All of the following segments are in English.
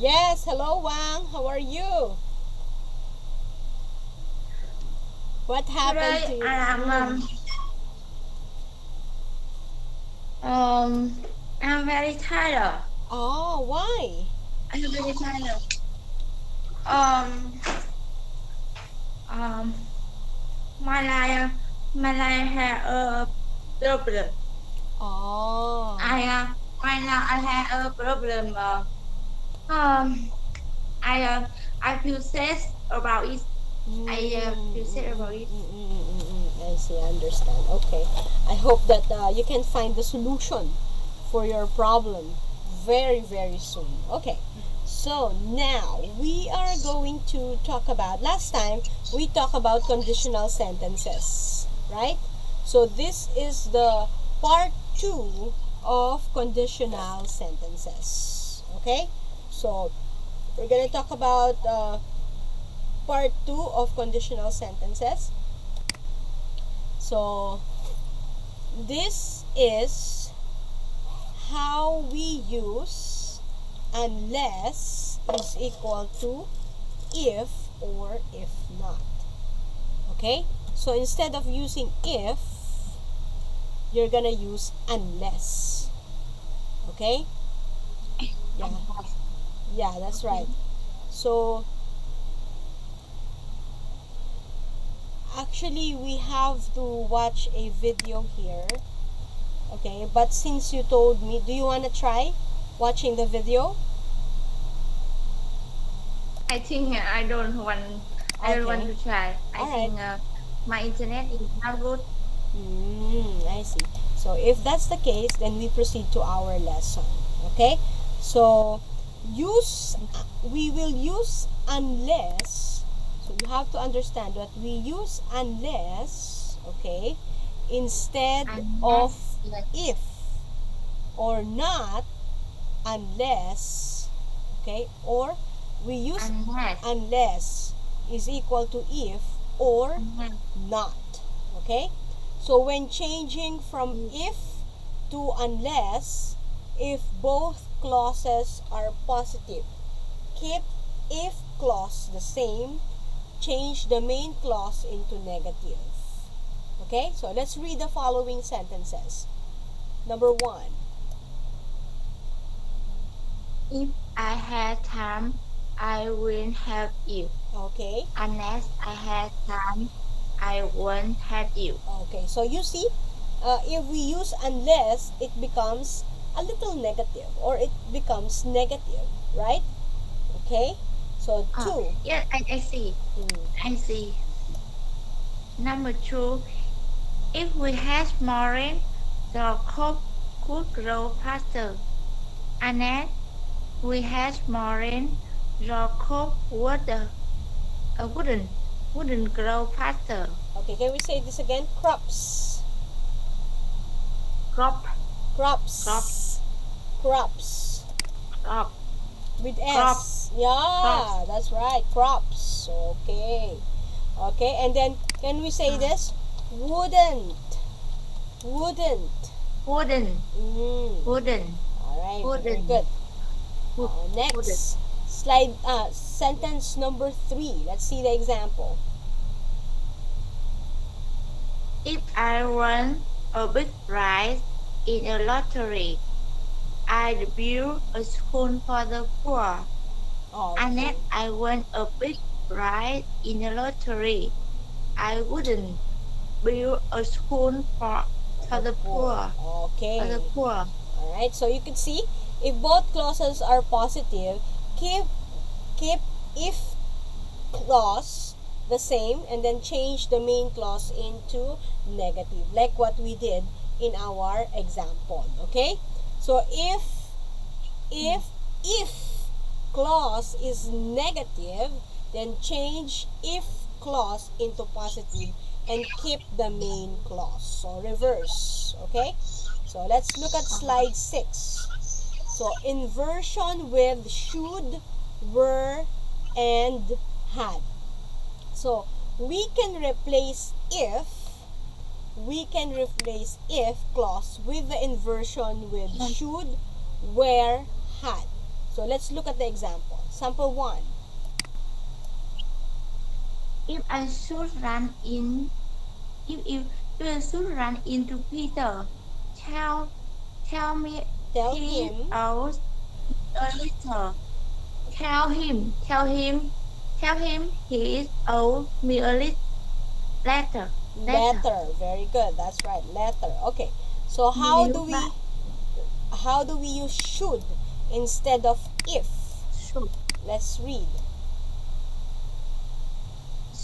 Yes, hello Wang. How are you? What happened to Today you? I am I'm very tired. Oh, why? I'm very tired. Um um my life had a problem. Oh. I had a problem. Um I uh, I feel sad about it. I feel sad about it. I see, I understand. Okay. I hope that you can find the solution for your problem very, very soon. Okay. So now we are going to talk about, last time we talked about conditional sentences, right? So this is the part 2 of conditional sentences. Okay? So we're going to talk about part 2 of conditional sentences. So this is how we use unless is equal to if or if not. Okay? So instead of using if, you're gonna use unless. Okay? Yeah. Yeah, that's right. So actually we have to watch a video here. Okay, but since you told me, do you want to try watching the video? I think I don't want Okay. to try. I All right. think my internet is not good. I see. So if that's the case, then we proceed to our lesson. Okay? So use we will use unless. So you have to understand that we use unless, okay, instead of if, or not unless, okay, or we use unless is equal to if or not. Okay? So when changing from if to unless, if both clauses are positive, keep if clause the same, change the main clause into negative. Okay? So let's read the following sentences. Number 1. If I had time, I will help you. Okay? Unless I had time, I won't help you. Okay, so you see, if we use unless, it becomes a little negative, or it becomes negative, right? Okay, so 2. Yeah, I see. I see. Number 2, if we had more rain, the crop could grow faster. Unless we had more rain, the crop wouldn't grow faster. Okay, can we say this again? Crops. Crop, Crops. crops, Crops. crop, With crop, S. Yeah, crops. that's right. Crops. Okay. Okay, and then can we say this? Wouldn't. Wouldn't. Wooden, Mm. wooden, All right, very wooden, good. wooden. Next, slide sentence number 3. Let's see the example. If I won a big prize in a lottery, I'd build a school for the poor. Oh, Unless I won a big prize in a lottery, I wouldn't build a school for the poor. Okay. For the poor. All right. So you can see, if both clauses are positive, keep if clause the same, and then change the main clause into negative, like what we did in our example. Okay. So if clause is negative, then change if clause into positive and keep the main clause. So reverse. Okay. So let's look at slide 6. So inversion with should, were, and had. So we can replace if clause with the inversion with should, were, had. So let's look at the example. Sample 1. If I should run in, if I should run into Peter, tell me Tell he him. owes a little. Tell him he owes me a letter. Letter. Very good. That's right. Letter. Okay. So how do we use should instead of if? Should. Let's read.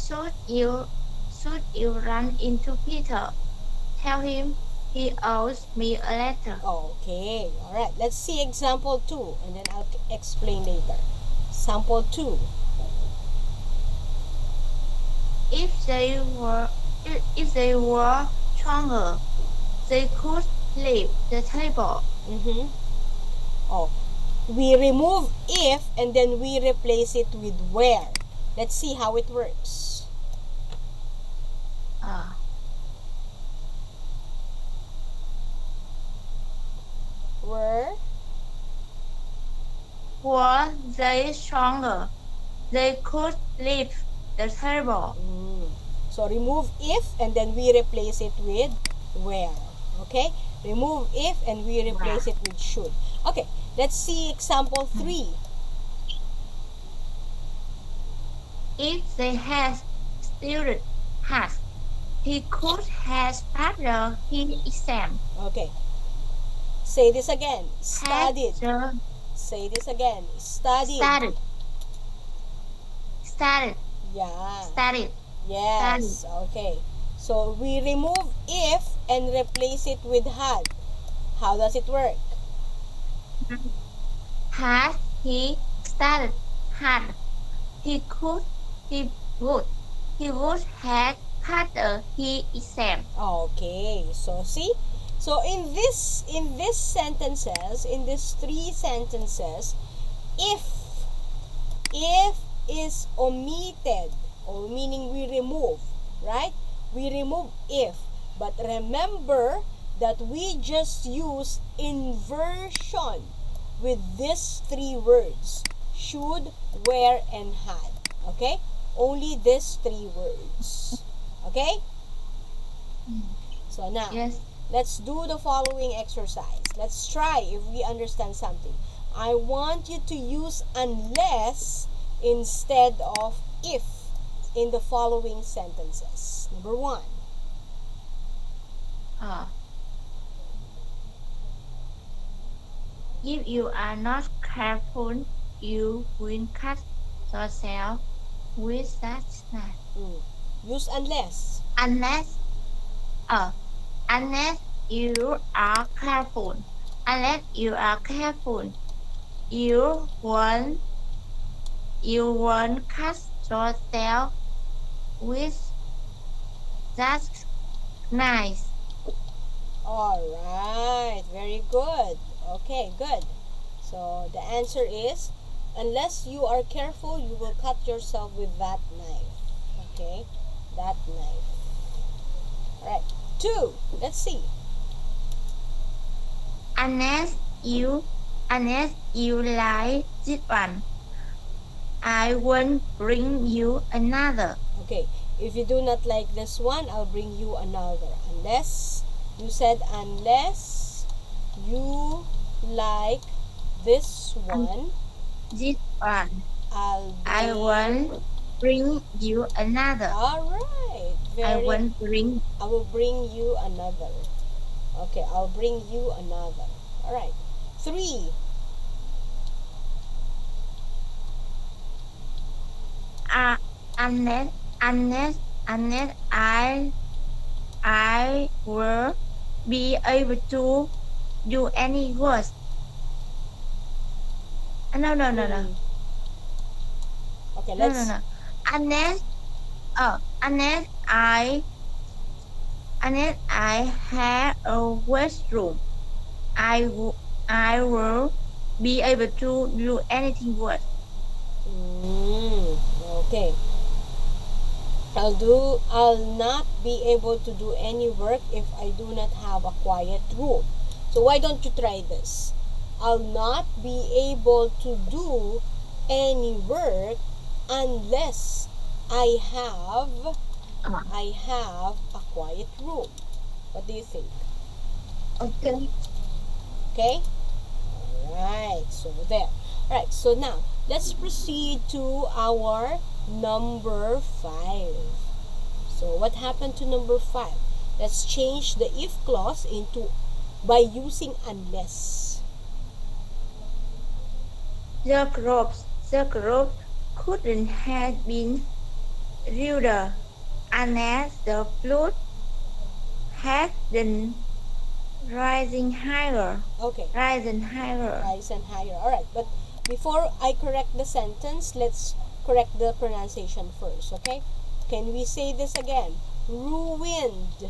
Should you run into Peter? Tell him he owes me a letter. Okay. All right. Let's see example 2 and then I'll explain later. Sample 2. If they were stronger, they could leave the table. Oh, we remove if and then we replace it with where. Let's see how it works. Were they stronger, they could leave the table. So remove if and then we replace it with where. Okay? Remove if and we replace it with should. Okay, let's see example 3. If they had studied hard, he could have passed his exam. Okay. Say this again. Studied. Say this again. Studied. Studied. Yeah. Studied. Yes. Studied. Okay. So we remove if and replace it with had. How does it work? Had he studied hard, he would have passed his exam. Okay. So see. So in these sentences, in these 3 sentences, if is omitted, or meaning we remove, right? We remove if. But remember that we just use inversion with these 3 words. Should, where, and had. Okay? Only these 3 words. Okay? So now, let's do the following exercise. Let's try if we understand something. I want you to use unless instead of if in the following sentences. Number 1. If you are not careful, you will cut yourself with that knife. Use unless. Unless you are careful. Unless you are careful, you won't cut yourself with that knife. Alright, very good. Okay, good. So the answer is, unless you are careful, you will cut yourself with that knife. Okay, that knife. Alright, 2. Let's see. Unless you like this one, I won't bring you another. Okay, if you do not like this one, I'll bring you another. Unless, you said unless you like this one, I won't bring you another. Alright. I will bring you another. Okay, I'll bring you another. Alright. 3. Unless I will be able to do any work. No. Okay, let's. No. Unless I have a washroom, I will be able to do anything work. Okay. I'll not be able to do any work if I do not have a quiet room. So why don't you try this? I'll not be able to do any work unless I have a quiet room. What do you think? Okay. Okay? Alright, so there. Alright, so now, let's proceed to our number 5. So, what happened to number 5? Let's change the if clause by using unless. The crop couldn't have been ruder unless the flood had been rising higher. Okay. Rise and higher. Rise and higher. Alright, but before I correct the sentence, let's correct the pronunciation first, okay? Can we say this again? Ruined.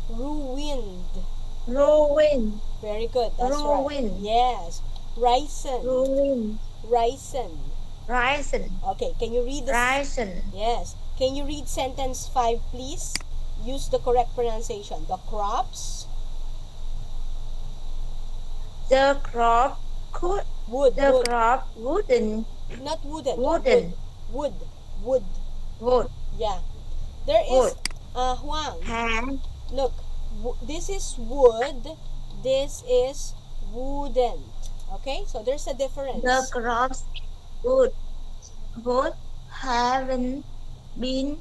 Ruined. Ruin. Very good. That's Ruin. right. Yes. Risen. Ruin. Risen. Risen. Okay, can you read this? Risen. Yes. Can you read sentence 5, please? Use the correct pronunciation. The crops. The crop could. Wood. The Wood. crop wouldn't. Not wooden. Wooden. Wood. Wood. Wood. Yeah. There is, Wood. Huang. Hand. Look, this is wood. This is wooden. Okay, so there's a difference. The crops would haven't been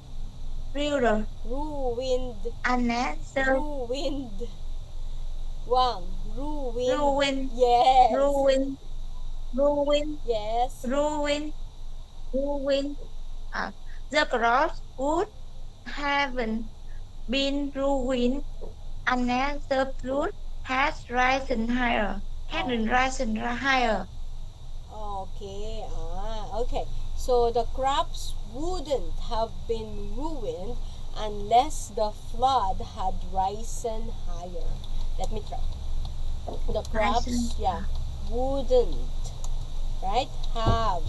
ruined. Ruined. Unless the Ruined. Wang. Ruined. ruin. Yes. Ruin. Ruin. Yes. Ruin. Ruin. The crops would haven't been ruined unless the flood has risen higher. Hadn't risen higher. Okay. Okay. So the crops wouldn't have been ruined unless the flood had risen higher. Let me try. The crops, yeah, wouldn't, right, have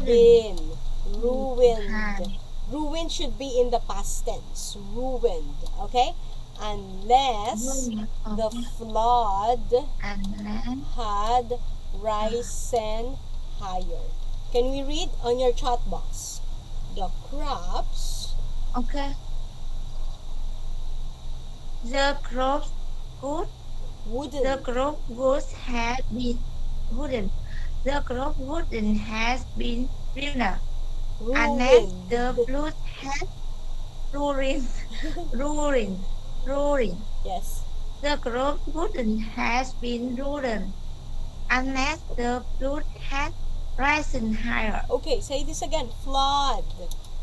been ruined. Ruined should be in the past tense. Ruined, okay? Unless the flood had risen higher. Can we read on your chat box? The crops. Okay. The crops wouldn't. The crop would have been wooden. The crop wouldn't have been ruined. Unless the flood had ruined. Yes. The crop wouldn't have been ruined unless the flood had risen higher. Okay, say this again. Flood.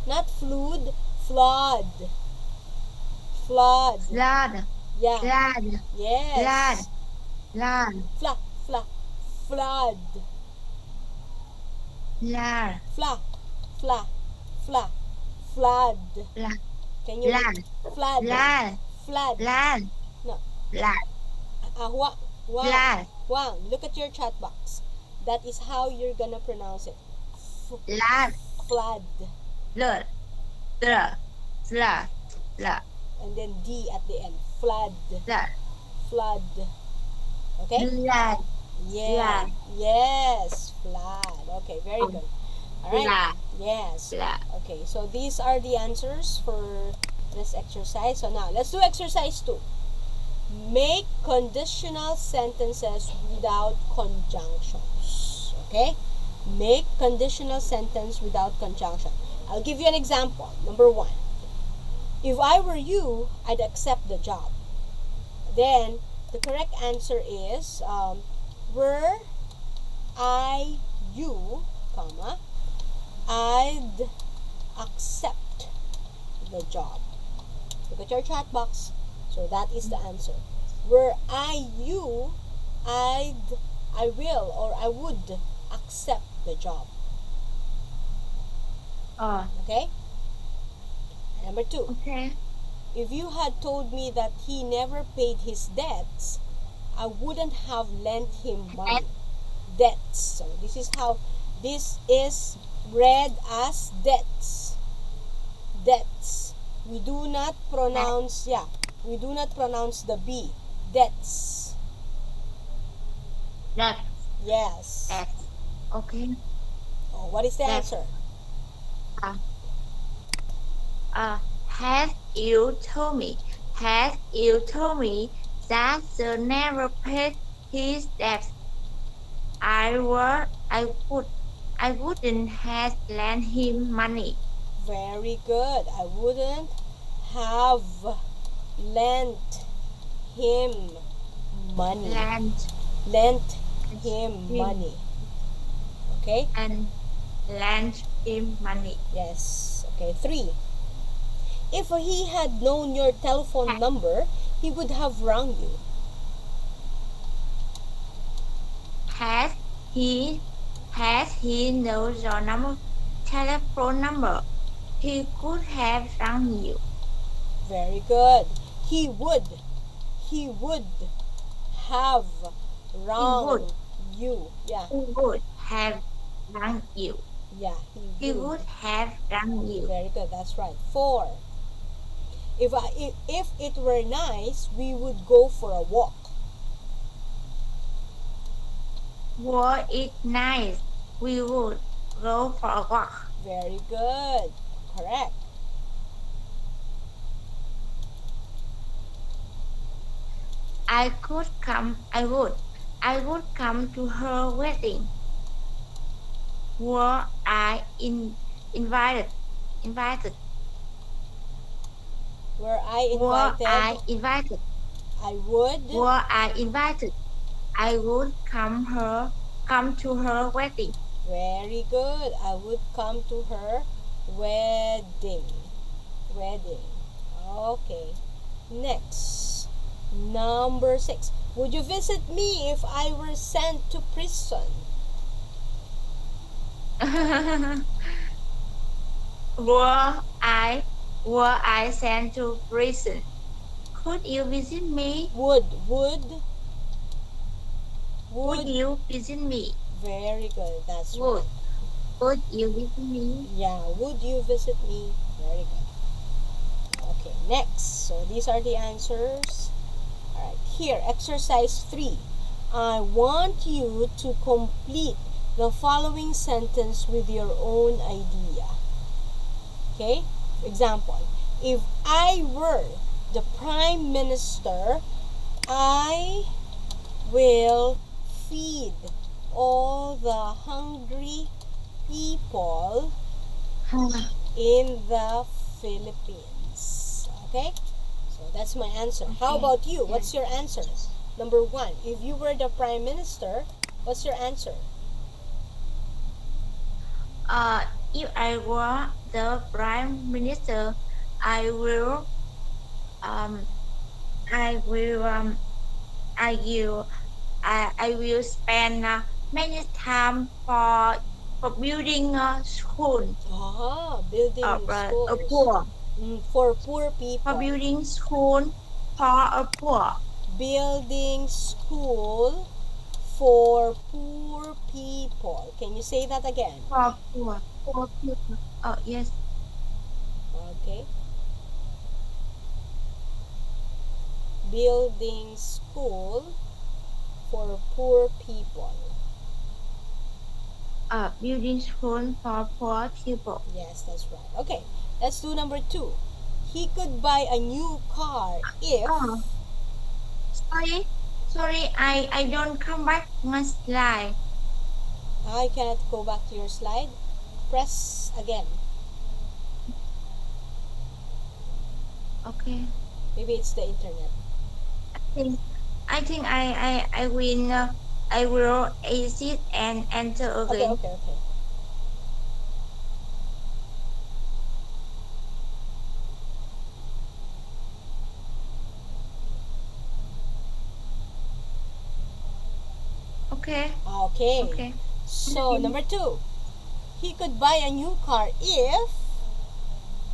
Not flood. Flood. Flood. Flood. Yeah. Flood. Yes. Flood. Flood. Flood. Flood. Flood. Flood. Flood. Flood. Can you read? Flood. Flood. Flood. Flood. No. Flood. Wang, look at your chat box. That is how you're gonna pronounce it. Flood. Flood. Flood. Flood. Flood. And then D at the end. Flood. Flood. Flood. Okay? Flood. Yeah. Flood. Yes. Flood. Okay, very good. All right. Flood. Yes. Flood. Okay, so these are the answers for this exercise. So now, let's do exercise 2. Make conditional sentences without conjunctions. Okay? Make conditional sentence without conjunction. I'll give you an example. Number 1. If I were you, I'd accept the job. Then, the correct answer is, were I you, comma, I'd accept the job. Look at your chat box. So that is the answer. Were I you, I will or I would accept the job. Okay? Number 2. Okay. If you had told me that he never paid his debts, I wouldn't have lent him money. Debts. So this is how this is read as debts. Debts. We do not pronounce, we do not pronounce the B. Debts. That. Yes. That. Okay. Oh, what is the That. answer? Have you told me? Have you told me that the never paid his debts? I wouldn't have lent him money. Very good. I wouldn't have lent him money. Lent him money. Okay? And lent him money. Yes. Okay. 3. If he had known your telephone number, he would have rung you. Has he known your telephone number, he could have rung you. Very good. He would have rung you. Yeah. He would have rung you. Yeah. He would have rung you. Very good. That's right. 4. If it were nice, we would go for a walk. Were it nice, we would go for a walk. Very good. Correct. I would come to her wedding. Were I invited? Were I invited? I would. Were I invited? I would come to her wedding. Very good. I would come to her wedding. Okay. Next. Number 6. Would you visit me if I were sent to prison? Were I sent to prison? Could you visit me? Would you visit me? Very good. That's right. Would you visit me? Yeah, would you visit me? Very good. Okay, next. So these are the answers. Alright, here, exercise 3. I want you to complete the following sentence with your own idea. Okay? Example, if I were the Prime Minister, I will feed all the hungry people in the Philippines. Okay? So that's my answer. How about you? What's your answer? Number 1, if you were the Prime Minister, what's your answer? If I were the Prime Minister, I will spend many time for building a school. Building schools. For poor people. For building school for a poor. Building school for poor people. Can you say that again? For poor people. Oh, yes. Okay. Building school for poor people. Building school for poor people. Yes, that's right. Okay, let's do number 2. He could buy a new car if... Sorry, I don't come back my slide. I cannot go back to your slide. Press again. Okay. Maybe it's the internet. I think I will exit and enter again. Okay. Okay. So, number 2. He could buy a new car if...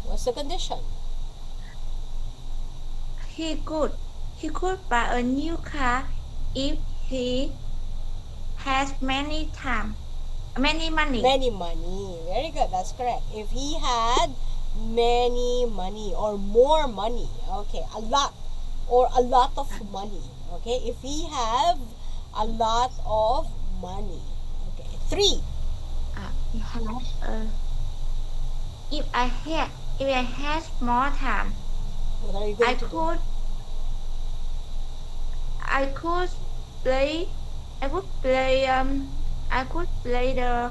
What's the condition? He could buy a new car if he has many money. Many money. Very good. That's correct. If he had many money or more money. Okay. A lot or a lot of money. Okay. If he have a lot of money. Okay. 3. If I had more time, What are you going I to do? I could play I could play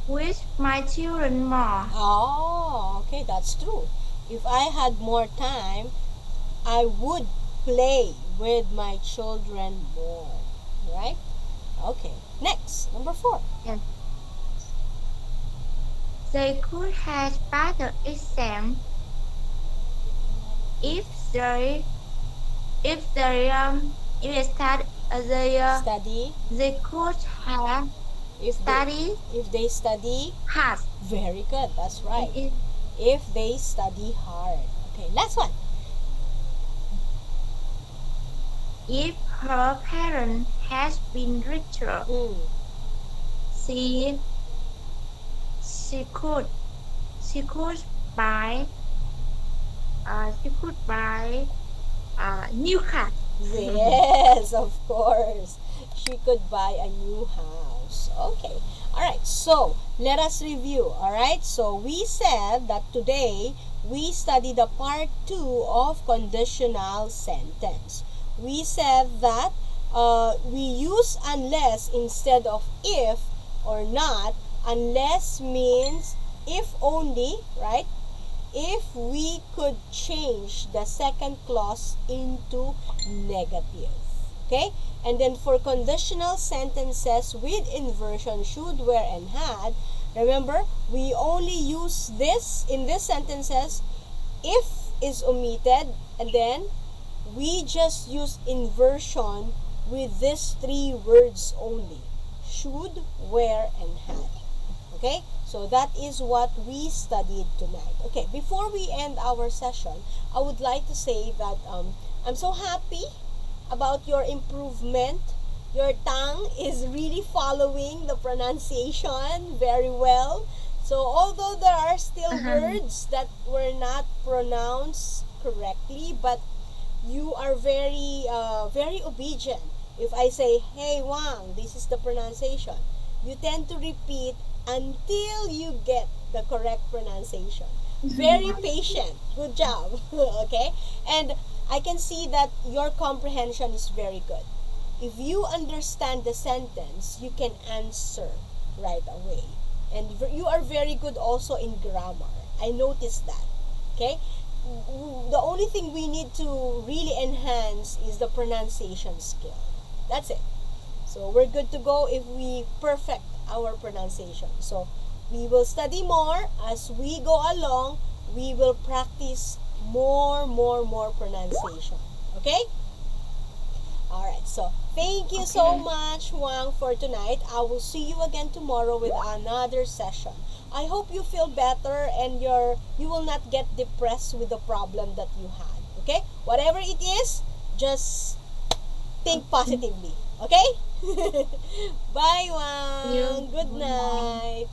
with my children more. Oh, okay, that's true. If I had more time, I would play with my children more. Right? Okay. Next, number 4. Yes. They could have better exam if they start Study. they could have If studied they study, hard. very good. That's right. If If they study hard. Okay, last one. her parent has been richer, Mm. she she could she could buy new car. Yes, of course. She could buy a new house. Okay. All right. So, let us review. All right. So, we said that today we studied the part 2 of conditional sentence. We said that we use unless instead of if or not. Unless means if only, right? If we could change the second clause into negative. Okay? And then for conditional sentences with inversion, should, were, and had, remember, we only use this in these sentences if is omitted, and then we just use inversion with these 3 words only. Should, were, and had. Okay? So that is what we studied tonight. Okay, before we end our session, I would like to say that I'm so happy about your improvement. Your tongue is really following the pronunciation very well. So although there are still words that were not pronounced correctly, but you are very very obedient. If I say, "Hey Wang, this is the pronunciation," you tend to repeat until you get the correct pronunciation. Very patient. Good job. Okay? And I can see that your comprehension is very good. If you understand the sentence, you can answer right away. And you are very good also in grammar. I noticed that. Okay? The only thing we need to really enhance is the pronunciation skill. That's it. So we're good to go if we perfect our pronunciation. So we will study more as we go along. We will practice more pronunciation. Okay? Alright, so thank you so much, Wang, for tonight. I will see you again tomorrow with another session. I hope you feel better and you will not get depressed with the problem that you had. Okay? Whatever it is, just think positively. Okay? Bye, Wang. Good night.